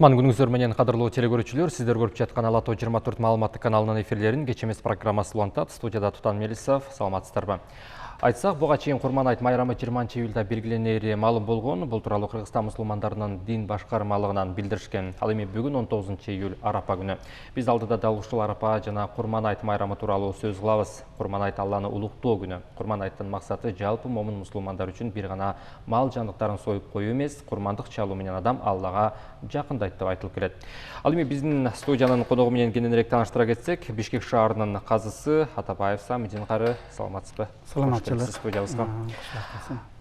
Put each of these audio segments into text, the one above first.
Кутман күнүңүздөр менен кадырлуу телекөрүүчүлөр, сиздер көрүп жаткан Ала Тоо 24 маалыматтык каналынын эфирлерин кечемес программасы улантат. Студияда Тутан Мелисов, саламатсыздарбы? Айтсак, буга чейин Курман айт майрамы 20 июлда белгиленери маалым болгон. Бул тууралуу Кыргызстан мусулмандарынын дин башкармалыгынан билдиришкен. Ал эми бүгүн 19 июль Арапа күнү. Биз алдыда дал ушул Арапа жана Курман айт майрамы тууралуу сөз кылабыз. Курман айт Алланы улуктоо күнү. Курман айттын максаты жалпы момун мусулмандар үчүн бир гана мал жандыктарын союп коюу эмес, курмандык чалуу менен адам Аллага жакындайт деп айтылып келет. Ал эми биздин студиянын коногу менен кененирээк тааныштыра кетсек, Бишкек шаарынын казысы Атабаев Самидин кары, саламатсызбы? Саламатчылык. Студиябызга.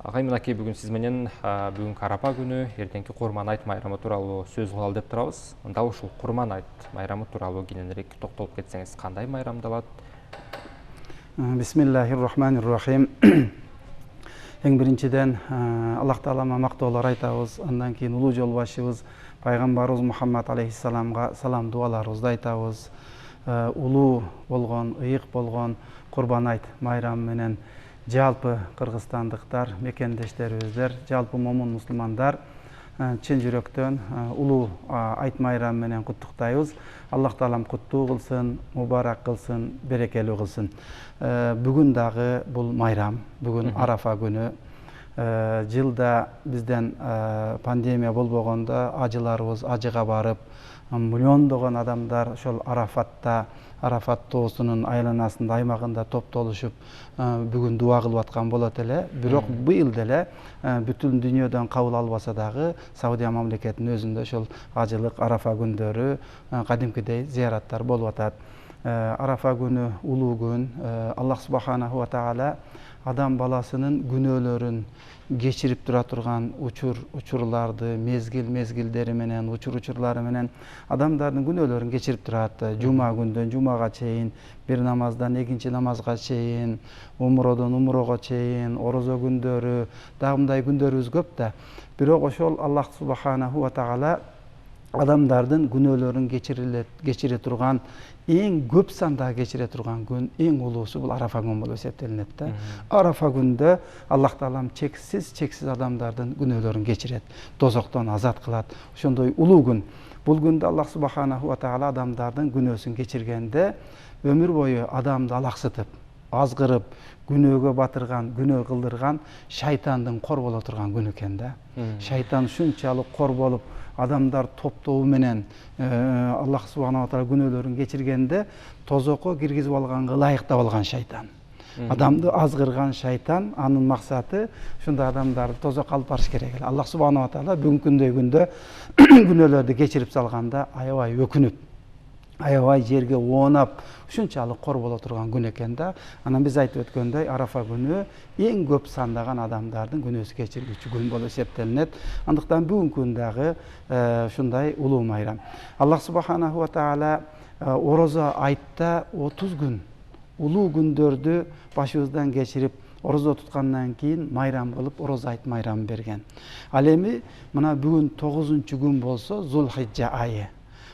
Агай мынакей бүгүн сиз менен бүгүнкү Арапа күнү, эртеңки Курман айт майрамы тууралуу сөз кылалы деп турабыз. Дал ушул Курман айт майрамы тууралуу кененирээк токтолуп кетсеңиз, кандай майрамдалат? Бисмиллахир-рахманир-рахим. Эң биринчиден Аллах Таалама мактоолор айтабыз, андан кийин улуу жол башыбыз пайгамбарыбыз Мухаммад алейхиссаламга салам дуаларыбызды айтабыз. Улуу болгон, ыйык болгон Курбан айт майрамы менен жалпы кыргызстандыктар, мекендештерибиздер, жалпы момун мусулмандар чын жүрөктөн улуу айт майрамы менен куттуктайбыз. Аллах Таалам куттуу кылсын, мубарак кылсын, берекелүү кылсын. Бүгүн дагы бул майрам, бүгүн Арафа күнү. Жылда бизден пандемия болбогондо ажыларыбыз ажыга барып, миллиондогон адамдар ошол Арафат тоосунун айланасында, аймагында топтолушуп бүгүн дуа кылып аткан болот эле. Бирок быйыл деле бүтүн дүйнөдөн кабыл албаса дагы Саудия мамлекетинин өзүндө ошол ажылык Арафа күндөрү кадимкидей зыяраттар болуп атат. Арафа күнү улуу күн. Аллах субханаху ва тааля адам баласынын күнөөлөрүн кечирип тура турган учурларды, мезгилдери менен, учурлары менен адамдардын күнөөлөрүн кечирип турат. Жума күндөн жумага чейин, бир намаздан экинчи намазга чейин, умродон умрого чейин, орозо күндөрү, дагы мындай күндөрүбүз көп да. Бирок ошол Аллах субханаху ва тааля адамдардын күнөөлөрүн кечире турган, эң көп санда кечире турган күн, эң улуусу бул Арафа күн болуп эсептелинет да. Арафа күндө Аллах Таалам чексиз адамдардын күнөөлөрүн кечирет, тозоктон азат кылат. Ошондой улуу күн. Бул күндө Аллах субханаху ва тааля адамдардын күнөөсүн кечиргенде өмүр бою адамды алаксытып, азгырып, күнөөгө батырган, күнөө кылдырган шайтандын кор боло турган күн экен да. Шайтан ушунчалык кор болуп, адамдар топтоо менен Аллах субханаху ва тааля күнөөлөрүн кечиргенде тозокко киргизип алганга ылайыктап алган шайтан. Адамды азгырган шайтан, анын максаты ушундай адамдарды тозокко алып барыш керек эле. Аллах субханаху ва тааля бүгүнкүндөй күндө күнөөлөрдү кечирип салганда аябай өкүнүп, аябай жерге оонап, ушунчалык кор боло турган күн экен да. Анан биз айтып өткөндөй, Арафа күнү эң көп сандаган адамдардын күнөөсү кечирилүүчү күн болуп эсептелинет. Андыктан бүгүнкү күн дагы ушундай улуу майрам. Аллах субханаху ва тааля орозо айтта 30 күн улуу күндөрдү башыбыздан кечирип, орозо туткандан кийин майрам кылып, орозо айт майрамын берген. Ал эми мына бүгүн 9-күн болсо, Зулхижжа айы.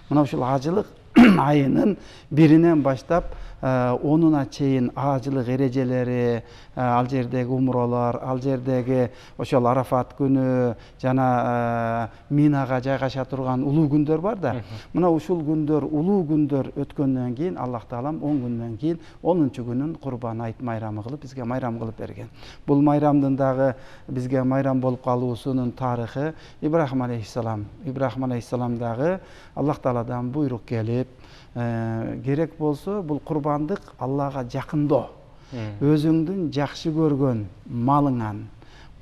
Мына ушул ажылык айынын 1-нен баштап 10-уна чейин ажылык эрежелери, ал жердеги умролор, ал жердеги ошол Арафат күнү жана Минага жайгаша турган улуу күндөр бар да. Мына ушул күндөр, улуу күндөр өткөндөн кийин Аллах Таалам 10 күндөн кийин 10-күнүн Курбан айт майрамы кылып, бизге майрам кылып берген. Бул майрамдын дагы бизге майрам болуп калуусунун тарыхы Ибрахим алейхиссалам дагы Аллах Тааладан буйрук келип, керек болсо бул курбандык Аллага жакындоо. Өзүңдүн жакшы көргөн малыңан,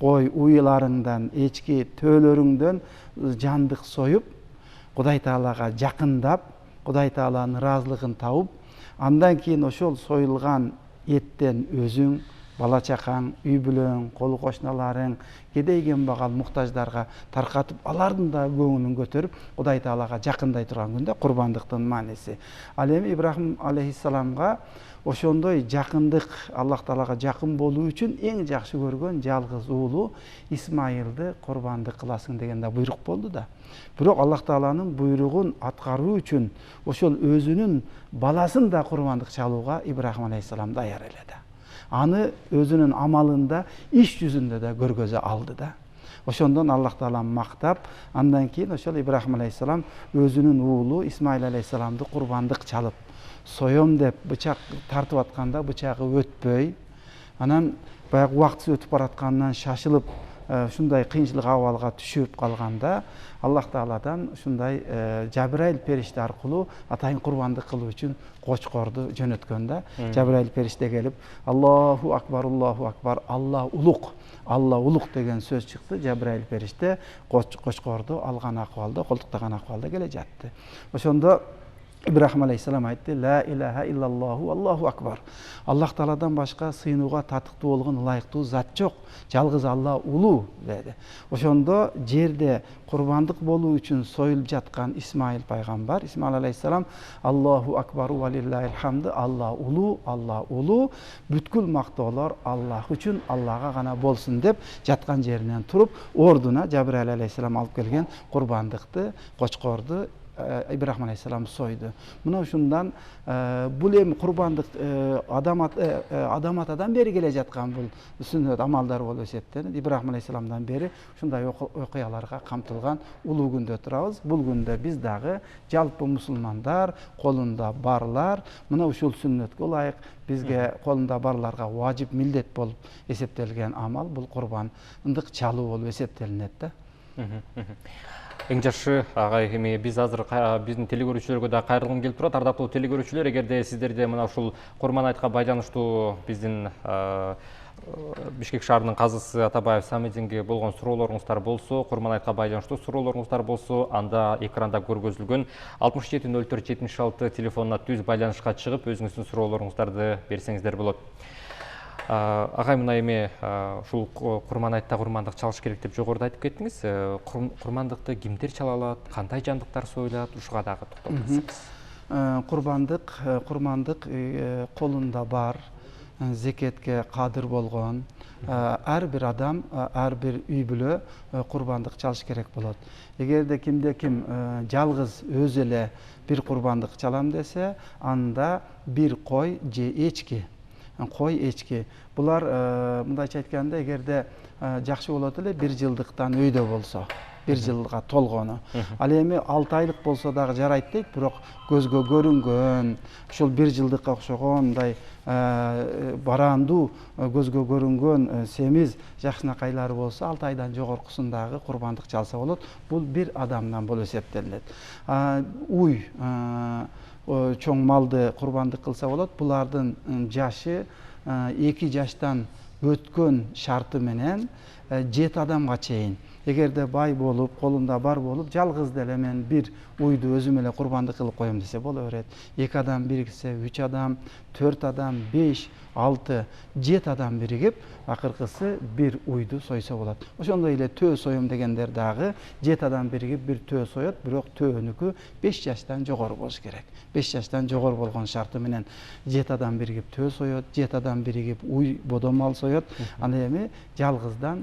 кой уйларыңдан, эчки төөлөрүңдөн жандык союп, Кудай Таалага жакындап, Кудай Тааланын ыраазылыгын табып, андан кийин ошол союлган эттен өзүң, бала чакаң, үй бүлөң, кол кошуналарың, кедей кембагал муктаждарга таркатып, алардын да көңүлүн көтөрүп, Кудай Таалага жакындай турган күндө курбандыктын мааниси. Ал эми Ибрахим алейхиссаламга ошондой жакындык, Аллах Таалага жакын болуу үчүн эң жакшы көргөн жалгыз уулу Исмайылды курбандык кыласың дегенде буйрук болду да. Бирок Аллах Тааланын буйругун аткаруу үчүн ошол өзүнүн баласын да курбандык чалууга Ибрахим алейхиссалам даяр эле да. Аны өзүнүн амалында, иш жүзүндө да көргөзө алды да. Ошондон Аллах Таала мактап, андан кийин ошол Ибрахим алейхиссалам өзүнүн уулу Исмаил алейхиссаламды курбандык чалып соем деп бычак тартып атканда бычагы өтпөй, анан баягы убактысы өтүп баратканынан шашылып ушундай кыйынчылык абалга түшүп калганда Аллах Тааладан ушундай Жабраил периште аркылуу атайын курбандык кылуу үчүн кочкорду жөнөткөн да. Жабраил периште келип Аллаху акбар, Алла улук деген сөз чыкты. Жабраил периште кочкорду алган акыбалда, колтуктаган акыбалда келе жатты. Ошондо Ибрахим алейхиссалам айтты: «Ла илаха иллаллаху, Аллаху акбар». Аллах Тааладан башка сыйынууга татыктуу болгон ылайыктуу зат жок. Жалгыз Алла улуу деди. Ошондо жерде курбандык болуу үчүн союлуп жаткан Исмаил пайгамбар, Исмаил алейхиссалам Аллаху акбар ва лиллахил хамд, Алла улуу, бүткүл мактоолор Аллах үчүн, Аллага гана болсун деп жаткан жеринен туруп, ордуна Жабраил алейхиссалам алып келген курбандыкты, кочкорду Ибрахим алейхиссалам сойду. Мына ушундан бул эми курбандык адам атадан бери келе жаткан бул сүннөт амалдар болуп эсептелет. Ибрахим алейхиссаламдан бери ушундай окуяларга камтылган улуу күндө турабыз. Бул күндө биз дагы жалпы мусулмандар, колунда барлар мына ушул сүннөткө ылайык бизге колунда барларга важип милдет болуп эсептелген амал бул курбандык чалуу болуп эсептелинет да. Эң жакшы агай, эми биз азыр биздин телекөрүүчүлөргө да кайрылгым келип турат. Ардактуу телекөрүүчүлөр, эгерде сиздерде мына ушул Курман айтка байланыштуу биздин Бишкек шаарынын казысы Атабаев Самединге болгон суроолоруңуздар болсо, Курман айтка байланыштуу суроолоруңуздар болсо, анда экранда көргөзүлгөн 670476 телефонуна түз байланышка чыгып, өзүңүздүн суроолоруңуздарды берсеңиздер болот. Агай, мына эми ушул Курман айтта курмандык чалыш керек деп жогоруда айтып кеттиңиз. Курмандыкты кимдер чала алат, кандай жандыктар союлат, ушуга дагы токтолсоңуз. Курмандык колунда бар, зекетке кадыр болгон ар бир адам, ар бир үй бүлө курбандык чалыш керек болот. Эгерде кимде ким жалгыз өзү эле бир курбандык чалам десе, анда бир кой же эчки. Булар мындайча айтканда, эгерде жакшы болот эле бир жылдыктан өйдө болсо, бир жылга толгону. Ал эми 6 айлык болсо дагы жарайт дейт, бирок көзгө көрүнгөн, ушул бир жылдыкка окшогон мындай барандуу көзгө көрүнгөн семиз жакшынакайлары болсо 6 айдан жогоркусундагы курбандык чалса болот. Бул бир адамдан болуп эсептелинет. Уй чоң малды курбандык кылса болот. Булардын жашы 2 жаштан өткөн шарты менен 7 адамга чейин. Эгерде бай болуп, колунда бар болуп, жалгыз деле мен бир уйду өзүм эле курбандык кылып коем десе боло берет. 2 адам бириксе, 3 адам, 4 адам, 5, 6, 7 адам биригип, акыркысы бир уйду сойсо болот. Ошондой эле төө соем дегендер дагы 7 адам биригип бир төө соет, бирок төөнүкү 5 жаштан жогору болуш керек. 5 жаштан жогору болгон шарты менен 7 адам биригип төө соет, 7 адам биригип уй бодом мал соет. Аны эми жалгыздан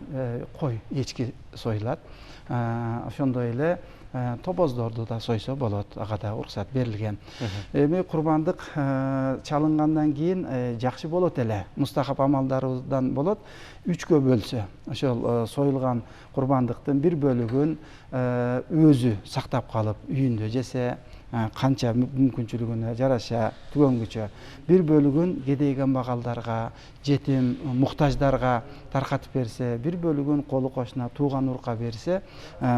кой, эчки союлат. Ошондой эле топоздорду да сойсо болот, ага да уруксат берилген. Эми курбандык чалынгандан кийин жакшы болот эле, мустахап амалдарыбыздан болот. 3кө бөлсө, ошол союлган курбандыктын бир бөлүгүн өзү сактап калып үйүндө жесе, канча мүмкүнчүлүгүнө жараша түгөнгүчө, бир бөлүгүн кедей камбагалдарга, жетим муктаждарга таркатып берсе, бир бөлүгүн колу кошуна, тууган урукка берсе,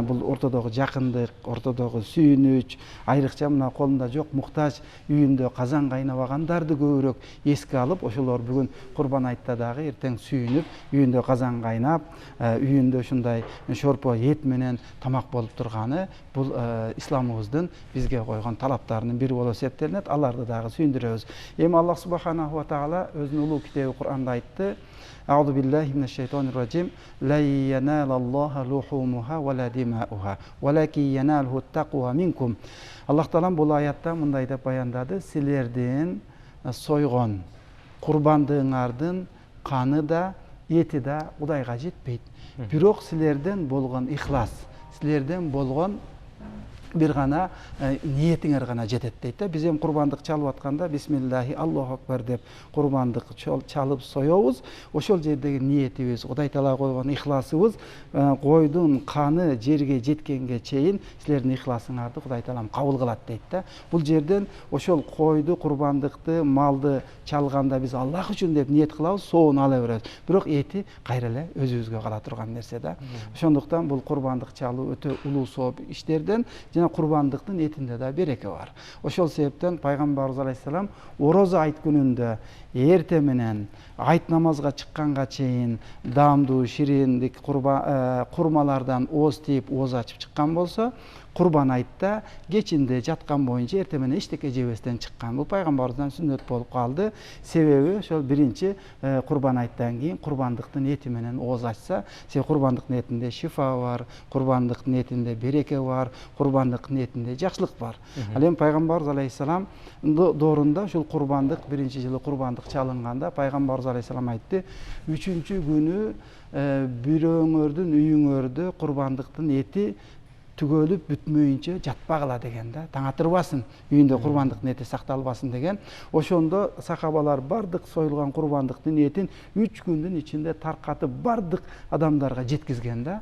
бул ортодогу жакындык, ортодогу сүйүнүч, айрыкча мына колунда жок муктаж, үйүндө казан кайнабагандарды көбүрөөк эске алып, ошолор бүгүн Курбан айтта дагы эртең сүйүнүп, үйүндө казан кайнап, үйүндө ушундай шорпо эт менен тамак болуп турганы бул исламыбыздын бизге койгон талаптарынын бири болуп эсептелинет. Аларды дагы сүйүндүрөбүз. Эми Аллах субханаху ва таала өзүнүн улуу китеби Кур'анда айтты: Аузу биллахи минаш шайтанир ражим. Ла яналаллаха лухумуха ва ла димауха, валаки яналху тақва минкум. Аллах таала бул аятта мындай деп баяндады: силердин сойгон курбандыгыңардын каны да, эти да Кудайга жетпейт. Бирок силерден болгон ихлас, силерден болгон бир гана ниетиңер гана жетет дейт да. Биз эми курбандык чалып атканда бисмиллахи Аллаху акбар деп курбандык чалып соёбуз. Ошол жердеги ниетибиз, Кудай Таала койгон ихласыбыз, койдун каны жерге жеткенге чейин силердин ихласыңарды Кудай Таалам кабыл кылат дейт да. Бул жерден ошол койду, курбандыкты, малды чалганда биз Аллах үчүн деп ниет кылабыз, соон ала беребиз. Бирок эти кайра эле өзүбүзгө кала турган нерсе да. Ошондуктан бул курбандык чалуу өтө улуу сооп иштерден, жана курбандыктын этинде да береке бар. Ошол себептен пайгамбарыбыз алейхиссалам орозо айт күнүндө эрте менен айт намазга чыкканга чейин даамдуу, шириндик курмалардан ооз тийип, ооз ачып чыккан болсо, курбан айтта кечинде жаткан боюнча эрте менен эчтеке жебестен чыккан. Бул пайгамбарыбыздан сүннөт болуп калды. Себеби ошол биринчи курбан айттан кийин курбандыктын эти менен ооз ачса, себеби курбандыктын этинде шифа бар, курбандыктын этинде береке бар, курбандыктын этинде жакшылык бар. Ал эми пайгамбарыбыз алейхиссалам доорунда ушул курбандык биринчи жылы курбандык чалынганда пайгамбарыбыз алейхиссалам айтты: "Үчүнчү күнү бирөөңөрдүн үйүңөрдө курбандыктын эти түгөлүп бүтмөйүнчө жатпагыла" деген да. Таң атырбасын, үйүндө курбандыктын эти сакталбасын деген. Ошондо сахабалар бардык союлган курбандыктын этин 3 күндүн ичинде таркатып бардык адамдарга жеткизген да.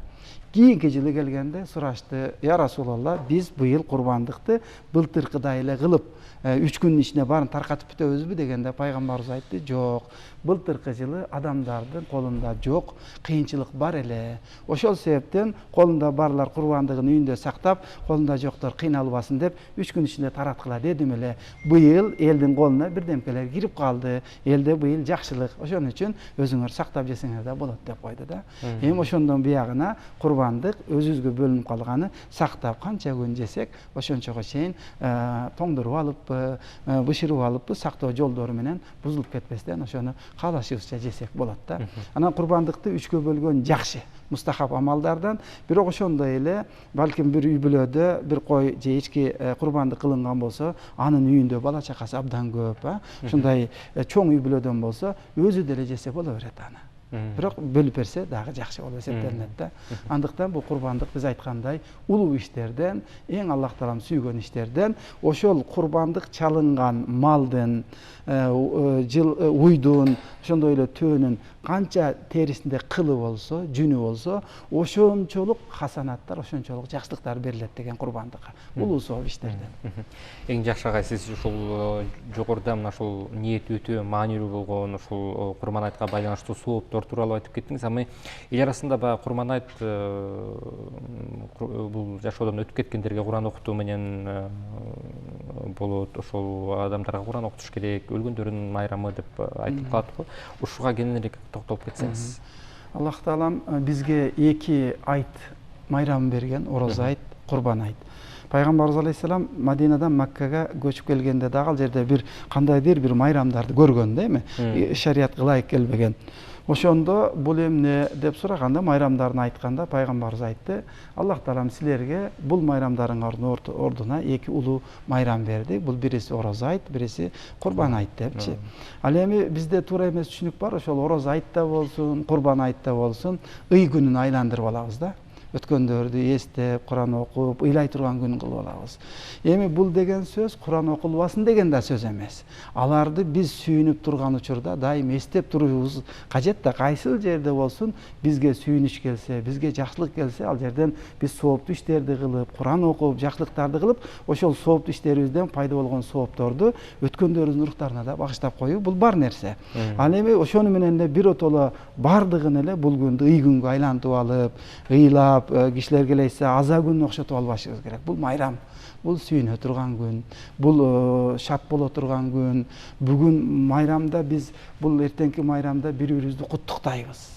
Кийинки жылы келгенде сурашты: "Я Расулалла, биз быйыл курбандыкты былтыркыдай эле кылып 3 күндүн ичинде баарын таркатып бүтөбүзбү?" дегенде пайгамбарыбыз айтты: "Жок, былтыркы жылы адамдардын колунда жок, кыйынчылык бар эле. Ошол себептен колунда барлар курбандыгын үйүндө сактап, колунда жоктор кыйналбасын деп 3 күн ичинде тараткыла дедим эле. Быйыл элдин колуна бирдемкелер кирип калды. Элде быйыл жакшылык. Ошон үчүн өзүңөр сактап жесеңер да болот" деп койду да. Эми ошондон биягына курбандык өзүбүзгө бөлүнүп калганы, сактап канча күн жесек, ошончого чейин тоңдуруп алыппы, бышырып алыппы, сактоо жолдору менен бузулуп кетпестен ошону каалашыбызча жесек болот да. Анан курбандыкты 3кө бөлгөн жакшы, мустахаб амалдардан. Бирок ошондой эле балким бир үй бүлөдө бир кой же ички курбандык кылынган болсо, анын үйүндө бала чакасы абдан көп, ушундай чоң үй бүлөдөн болсо, өзү деле жесе боло берет аны. Бирок бөлүп берсе дагы жакшы болуп эсептелинет да. Андыктан бул курбандык биз айткандай улуу иштерден, эң Аллах Таалам сүйгөн иштерден. Ошол курбандык чалынган малдын, уйдун, ошондой эле төөнүн канча терисинде кылы болсо, жүнү болсо, ошончолук хасанаттар, ошончолук жакшылыктар берилет деген курбандыкка. Улуу сооп иштерден. Эң жакшы агай, сиз ушул жогоруда мына ушул ниет өтө маанилүү болгон ушул курман айтка байланыштуу сооптор тууралуу айтып кеттиңиз. Аны эл арасында баягы курман айт бул жашоодон өтүп кеткендерге Куран окутуу менен болот. Ошол адамдарга Куран окутуш керек, өлгөндөрдүн майрамы деп айтып калат го. Ушуга кененирээк токтолуп кетсеңиз. Аллах Таалам бизге 2 айт майрамын берген: орозо айт, курбан айт. Пайгамбарыбыз алейхиссалам Мадинадан Маккага көчүп келгенде дагы ал жерде бир кандайдыр бир майрамдарды көргөн да эми, шариятка ылайык келбеген. Ошондо бул эмне деп сураганда, майрамдарын айтканда пайгамбарыбыз айтты: "Аллах Таалам силерге бул майрамдарыңардын ордуна 2 улуу майрам берди. Бул бириси орозо айт, бириси курбан айт" депчи. Ал эми бизде туура эмес түшүнүк бар. Ошол орозо айт да болсун, курбан айт да болсун, ый күнүн айландырып алабыз да. Өткөндөрдү эстеп, Куран окуп, ыйлай турган күн кылып алабыз. Эми бул деген сөз Куран окулбасын деген да сөз эмес. Аларды биз сүйүнүп турган учурда дайым эстеп туруубуз кажет да. Кайсыл жерде болсун бизге сүйүнүч келсе, бизге жакшылык келсе, ал жерден биз сооптуу иштерди кылып, Куран окуп, жакшылыктарды кылып, ошол сооптуу иштерибизден пайда болгон соопторду өткөндөрүбүздүн рухтарына да багыштап коюу бул бар нерсе. Ал эми ошону менен эле биротоло бардыгын эле бул күндү ый күнгө айлантып алып, ыйлап, кишилер келейсе аза күнүнө окшотуп албашыбыз керек. Бул майрам, бул сүйүнө турган күн, бул шат боло турган күн. Бүгүн майрамда биз бул эртеңки майрамда бири-бирибизди куттуктайбыз.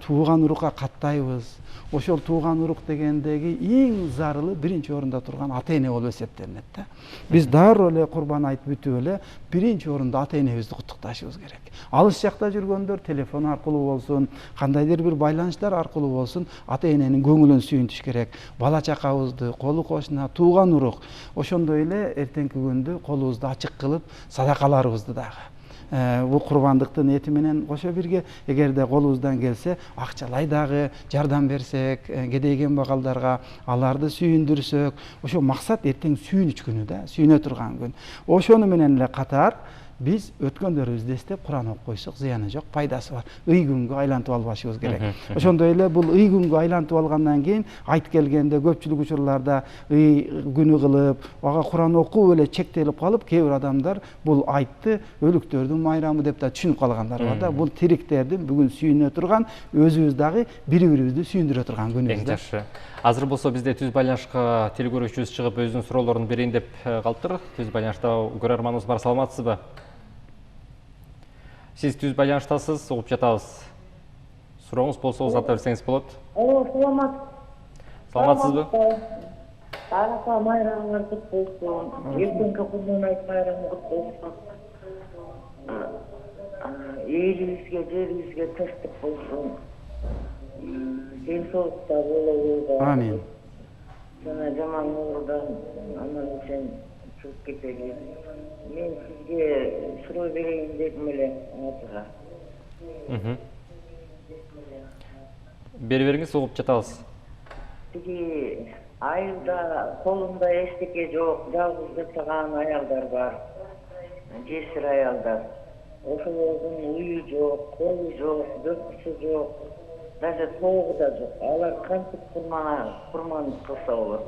Тууган урукка каттайбыз. Ошол тууган урук дегендеги эң зарылы биринчи орунда турган ата эне болуп эсептелинет да. Биз дароо эле курбан айт бүтүп эле биринчи орунда ата энебизди куттукташыбыз керек. Алыс жакта жүргөндөр телефон аркылуу болсун, кандайдыр бир байланыштар аркылуу болсун, ата эненин көңүлүн сүйүнтүш керек. Бала чакабызды, колу кошуна, тууган урук ошондой эле эртеңки күндү колубузду ачык кылып садакаларыбызды дагы бул курбандыктын эти менен кошо бирге эгерде колубуздан келсе акчалай дагы жардам берсек, кедей кембагалдарга аларды сүйүндүрсөк, ошо максат эртең сүйүнүч күнү да, сүйүнө турган күн. Ошону менен эле катар биз өткөндөрүбүздү эстеп Кур'ан окуп койсок зыяны жок, пайдасы бар. Ый күнгө айлантып албашыбыз керек. Ошондой эле бул ый күнгө айлантып алгандан кийин айт келгенде көпчүлүк учурларда ый күнү кылып, ага Кур'ан окуп эле чектелип калып, кээ бир адамдар бул айтты өлүктөрдүн майрамы деп да түшүнүп калгандар бар да. Бул тириктердин бүгүн сүйүнө турган, өзүбүз дагы бири-бирибизди сүйүндүрө турган күнүбүз да. Жакшы. Азыр болсо бизде түз байланышка тил көрүүчүбүз чыгып өзүнүн суроолорун берейин деп калыптыр. Түз байланышта көрөрманыбыз бар, саламатсызбы? Сиз түз байланыштасыз, угуп жатабыз. Сурооңуз болсо узата берсеңиз болот. Саламат. Саламатсызбы? Арафа майрамыңар куттуу болсун. Эртеңки Курбан айт майрамы куттуу болсун. Элибизге, жерибизге тынчтык болсун. Ден соолукта болобуз. Амин. Жана жаман ооруудан аман эсен чыгып кетели. Мен сизге суроо берейин дедим эле атыга. Бери бериңиз, угуп жатабыз. Тиги айылда колунда эчтеке жок, жалгыз жашаган аялдар бар. Жесир аялдар. Ошолордун үйү жок, колу жок, дөкчүсү жок, даже тоогу да жок. Алар кантип курман кылса болот?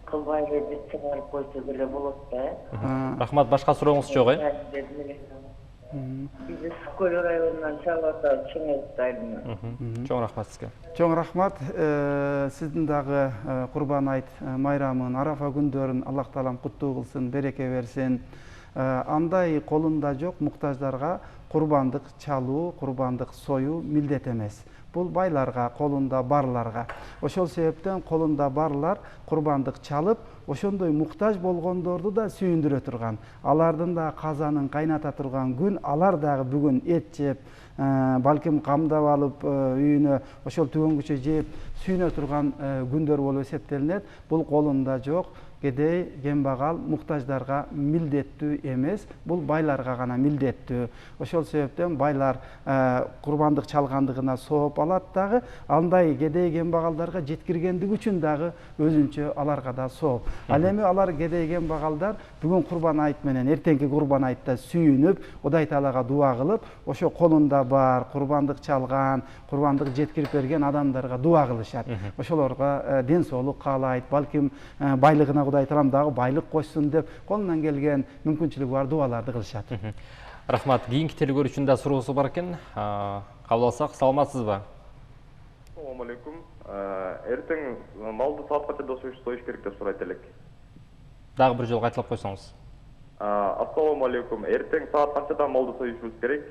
Кылбай эле бир чыгарып койсо деле болот да. Рахмат, башка сурооңуз жок, Биз Ысык-Көл районунан чалып атабыз, чоң айылдайдын. Чоң рахмат сизге. Чоң рахмат. Сиздин дагы Курбан айт майрамын, Арафа күндөрүн Аллах таалам куттуу кылсын, береке берсин. Андай колунда жок муктаждарга курбандык чалуу, курбандык союу милдет эмес. Бул байларга, колунда барларга. Ошол себептен колунда барлар курбандык чалып, ошондой муктаж болгондорду да сүйүндүрө турган, алардын да казанын кайната турган күн, алар дагы бүгүн эт жеп, балким камдап алып үйүнө ошол түгөнгүчө жеп сүйүнө турган күндөр болуп эсептелинет. Бул колунда жок кедей, кембагал, муктаждарга милдеттүү эмес, бул байларга гана милдеттүү. Ошол себептен байлар курбандык чалгандыгына сооп алат дагы, андай кедей кембагалдарга жеткиргендиги үчүн дагы өзүнчө аларга да сооп. Ал эми алар кедей кембагалдар бүгүн Курбан айт менен эртеңки Курбан айтта сүйүнүп, Кудай Таалага дуа кылып, ошо колунда бар курбандык чалган, курбандык жеткирип берген адамдарга дуа кылышат. Ошолорго ден соолук каалайт, балким байлыгына Кудай Таалам дагы байлык кошсун деп колунан келген мүмкүнчүлүгү бар дуаларды кылышат. Рахмат. Кийинки тел көрүүчүндө суроосу бар экен. Кабыл алсак, саламатсызбы? Assalamu alaikum. Эртең малды саат качада союш керек деп сурайт элек. Дагы бир жолу кайталап койсоңуз. Assalamu alaikum. Эртең саат качада малды союшубуз керек?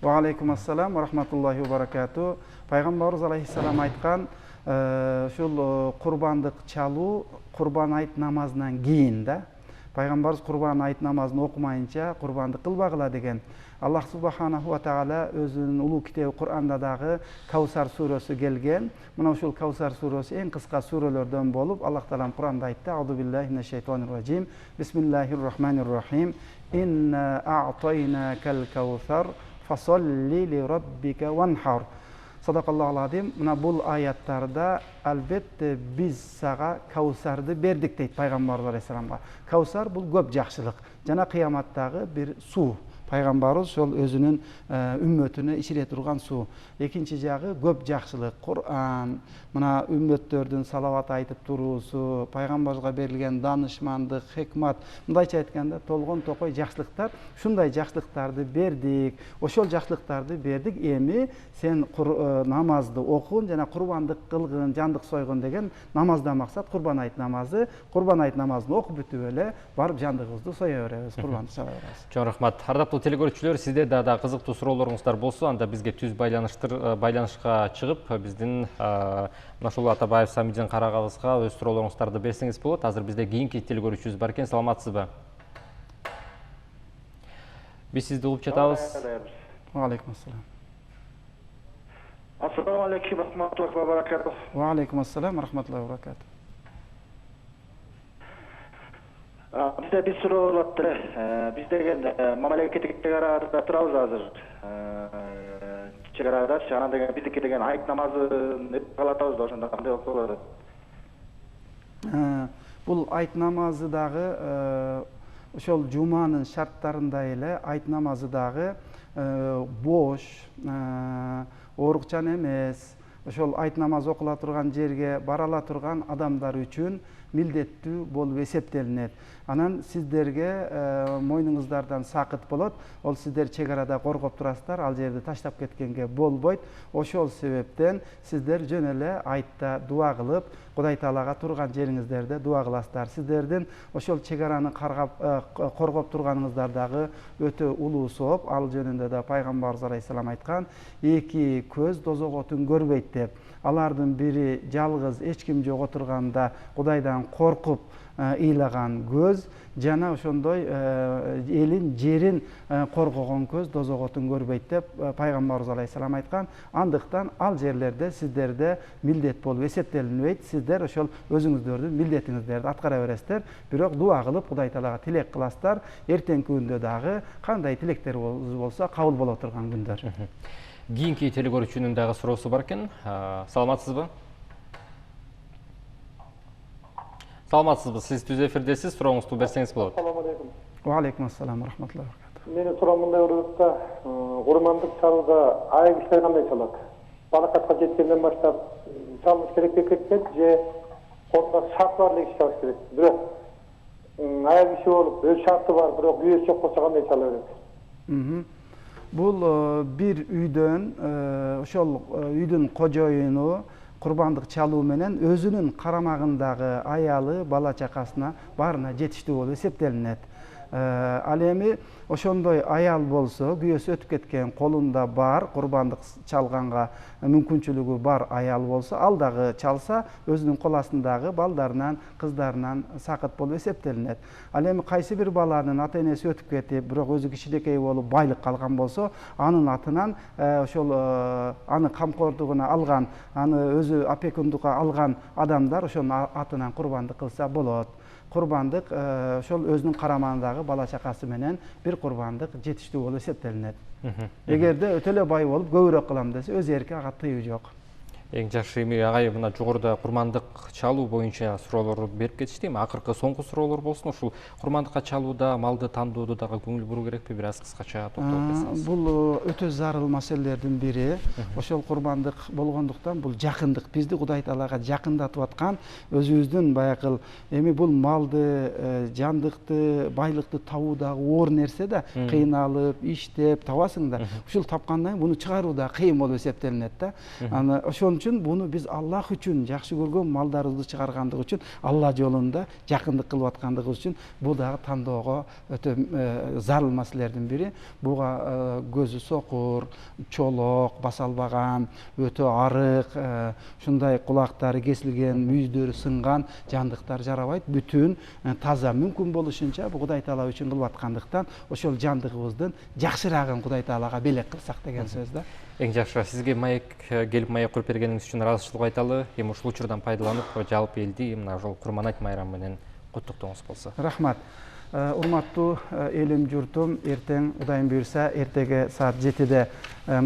Ва алейкум ассалам ва рахматуллахи ва баракату. Пайгамбарыбыз алейхиссалам айткан, ушул курбандык чалуу Курбан айт намазынан кийин да. Пайгамбарыбыз Курбан айт намазын окумайынча курбандык кылбагыла деген. Аллах субханаху ва таала өзүнүн улуу китеби Кур'анда дагы Каусар сүрөсү келген. Мына ушул Каусар сүрөсү эң кыска сүрөлөрдөн болуп, Аллах таалам Кур'анда айтты: "Аузу биллахи минаш шайтанир ражим. Бисмиллахир рахманир рахим. Инна а'тайнакал каусар фасолли ли раббика ванхар." Садакаллаху алазим. Мына бул аяттарда албетте биз сага Каусарды бердик дейт Пайгамбарыбыз алейхиссаламга. Каусар бул көп жакшылык жана кыяматтагы бир суу. Пайгамбарыбыз ошол өзүнүн үммөтүнө ичире турган суу. Экинчи жагы көп жакшылык, Кур'ан, мына үммөттөрдүн салават айтып туруусу, пайгамбарыбызга берилген данышмандык, хикмат, мындайча айтканда толгон токой жакшылыктар, ушундай жакшылыктарды бердик. Ошол жакшылыктарды бердик. Эми сен намазды окугун жана курбандык кылгын, жандык сойгун деген намаздан максат Курбан айт намазы. Курбан айт намазын окуп бүтүп эле барып жандыгыбызды соя беребиз, курбанды чала беребиз. Чоң рахмат. Ардактуу тел көрүүчүлөр, сизде да кызыктуу суроолоруңуздар болсо, анда бизге түз байланышка чыгып, биздин Нашул Атабаев Самидин карагыбызга өз суроолоруңуздарды берсеңиз болот. Азыр бизде кийинки тел көрүүчүбүз бар экен. Саламатсызбы? Биз сизди угуп жатабыз. Ва алейкум ассалам. Assalamu alaikum wa rahmatullahi wa barakatuh. Ва алейкум ассалам ва рахматуллахи ва баракату. Sizde bir soru olacaktır. Biz de memleketlik çegarada turabız hazır. Çegarada şana degen bizdeki degen ayık namazı ne kalatabız da oşonda kандай bolot? Бул айт намазы дагы ошол жуманын шарттарында эле айт намазы дагы бош, оорукчан эмес, ошол айт намаз окула турган жерге бара ала турган адамдар үчүн милдеттүү болуп эсептелинет. Анан сиздерге мойнуңуздардан сакыт болот. Ол сиздер чек арада коргоп турасыздар, ал жерди таштап кеткенге болбойт. Ошол себептен сиздер жөн эле айтта дуа кылып, Кудай Таалага турган жериңиздерде дуа кыласыздар. Сиздердин ошол чек араны коргоп турганыңыздар дагы өтө улуу сооп. Ал жөнүндө да пайгамбарыбыз алейхисалам айткан, эки көз дозок отун көрбөйт деп. Алардын бири жалгыз эч ким жок отурганда Кудайдан коркуп ыйлаган көз, жана ошондой элин жерин коргогон көз дозок отун көрбөйт деп пайгамбарыбыз алейхисалам айткан. Андыктан ал жерлерде сиздерде милдет болуп эсептелинбейт. Сиздер ошол өзүңүздөрдүн милдетиңиздерди аткара бересиздер. Бирок дуа кылып Кудай Таалага тилек кыласыздар. Эртеңки күндө дагы кандай тилектериңиз болсо кабыл боло турган күндөр. Кийинки телекөрүүчүнүн дагы суроосу бар экен. Саламатсызбы? Саламатсызбы? Сиз түз эфирдесиз, сурооңузду берсеңиз болот. Assalamu alaikum. Ва алейкум ассалам ва рахматуллахи ва баракатух. Мени сурам мындай урукта курмандык чалууда айыл кишилер кандай чалат? Балакатка жеткенден баштап чалыш керек бекетет же колунда шарт бар эле киши чалыш керек. Бирок айыл киши болуп өз шарты бар, бирок үйөсү жок болсо кандай чала берет? Бул бир үйдөн ошол үйдүн кожоюну курбандык чалуу менен өзүнүн карамагындагы аялы, бала чакасына баарына жетиштүү болуп эсептелинет. Ал эми ошондой аял болсо, күйөөсү өтүп кеткен, колунда бар курбандык чалганга мүмкүнчүлүгү бар аял болсо, ал дагы чалса, өзүнүн кол астындагы балдарынан, кыздарынан сакыт болуп эсептелинет. Ал эми кайсы бир баланын ата энеси өтүп кетип, бирок өзү кичинекей болуп байлык калган болсо, анын атынан ошол аны камкордугуна алган, аны өзү опекундукка алган адамдар ошонун атынан курбандык кылса болот. Курбандык ошол өзүнүн карамагындагы бала чакасы менен бир курбандык жетиштүү болуп эсептелинет. Эгерде өтө эле бай болуп көбүрөөк кылам десе, өз эрки, ага тыюу жок. Эң жакшы эми агай мына жогоруда курмандык чалуу боюнча суроолорду берип кетишти. Эми акыркы соңку суроолор болсун. Ушул курмандыкка чалууда малды тандоодо дагы көңүл буруу керекпи? Бир аз кыскача токтолуп кетсеңиз. Бул өтө зарыл маселелердин бири. Ошол курмандык болгондуктан бул жакындык, бизди Кудай Таалага жакындатып аткан, өзүбүздүн баягы эми бул малды, жандыкты, байлыкты табуу дагы оор нерсе да, кыйналып, иштеп табасың да. Ушул тапкандан кийин буну чыгаруу да кыйын болуп эсептелинет да. Аны ошон үчүн буну биз Аллах үчүн жакшы көргөн малдарыбызды чыгаргандык үчүн, Алла жолунда жакындык кылып аткандыгыбыз үчүн бул дагы тандоого өтө зарыл маселелердин бири. Буга көзү сокур, чолок, баса албаган, өтө арык, ушундай кулактары кесилген, мүйүздөрү сынган жандыктар жарабайт. Бүтүн таза мүмкүн болушунча бу Кудай Таала үчүн кылып аткандыктан ошол жандыгыбыздын жакшыраагын Кудай Таалага белек кылсак деген сөз да. Эң жакшы, сизге маек келип маек куруп бергениңиз үчүн ыраазычылык айталы. Эми ушул учурдан пайдаланып, жалпы элди мына ошол Курман айт майрамы менен куттуктооңуз болсо. Рахмат. Урматтуу элим журтум, эртең Кудайым буйрса, эртеге саат 7-де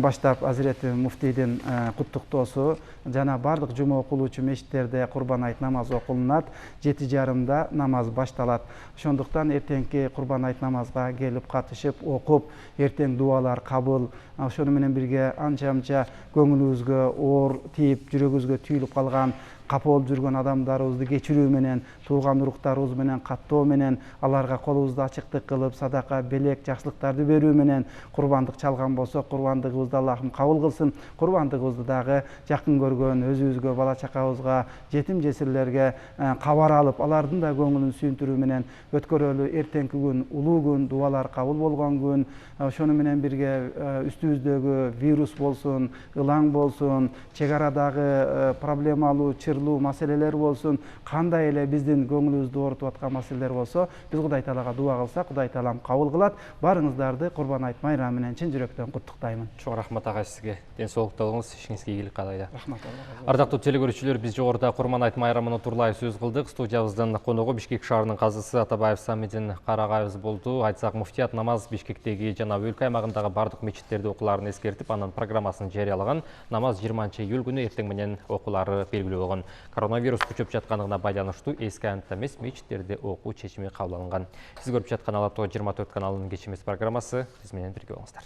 баштап Азирети муфтийдин куттуктоосу жана бардык жума окулуучу мечиттерде Курбан айт намазы окулунат. 7:30-да намаз башталат. Ошондуктан эртеңки Курбан айт намазга келип катышып, окуп, эртең дуалар кабыл, ошону менен бирге анча-мынча көңүлүбүзгө оор тийип, жүрөгүбүзгө түйүлүп калган капа болуп жүргөн адамдарыбызды кечирүү менен, тууган уруктарыбыз менен каттоо менен, аларга колубузду ачыктык кылып, садака, белек, жакшылыктарды берүү менен курбандык чалган болсо, курбандыгыбызды Аллахым кабыл кылсын. Курбандыгыбызды дагы жакын көргөн өзүбүзгө, бала чакабызга, жетим жесирлерге кабар алып, алардын да көңүлүн сүйүндүрүү менен өткөрөлү. Эртеңки күн улуу күн, дуалар кабыл болгон күн. Ошону менен бирге үстүбүздөгү вирус болсун, ылаң болсун, чек арадагы проблемалуу учурлуу маселелер болсун, кандай эле биздин көңүлүбүздү оорутуп аткан маселелер болсо, биз Кудай Таалага дуа кылсак, Кудай Таалам кабыл кылат. Барыңыздарды Курбан айт майрамы менен чын жүрөктөн куттуктаймын. Чоң рахмат ага сизге. Ден соолукта болуңуз, ишиңизге ийгилик каалайт. Рахмат. Ардактуу телекөрүүчүлөр, биз жогоруда Курбан айт майрамын турлай сөз кылдык. Студиябыздын коногу Бишкек шаарынын казысы Атабаев Самидин Карагайыбыз болду. Айтсак, муфтият намаз Бишкектеги жана өлкө аймагындагы бардык мечиттерде окууларын эскертип, анын программасын жарыялаган. Намаз 20-июль күнү эртең менен окуулары белгилүү болгон. Коронавирус күчөп жатканына байланыштуу эски анытта эмес мечиттерде окуу чечими кабыл алынган. Сиз көрүп жаткан Ала Тоо 24 каналынын кечимес программасы. Биз менен бирге болуңуздар.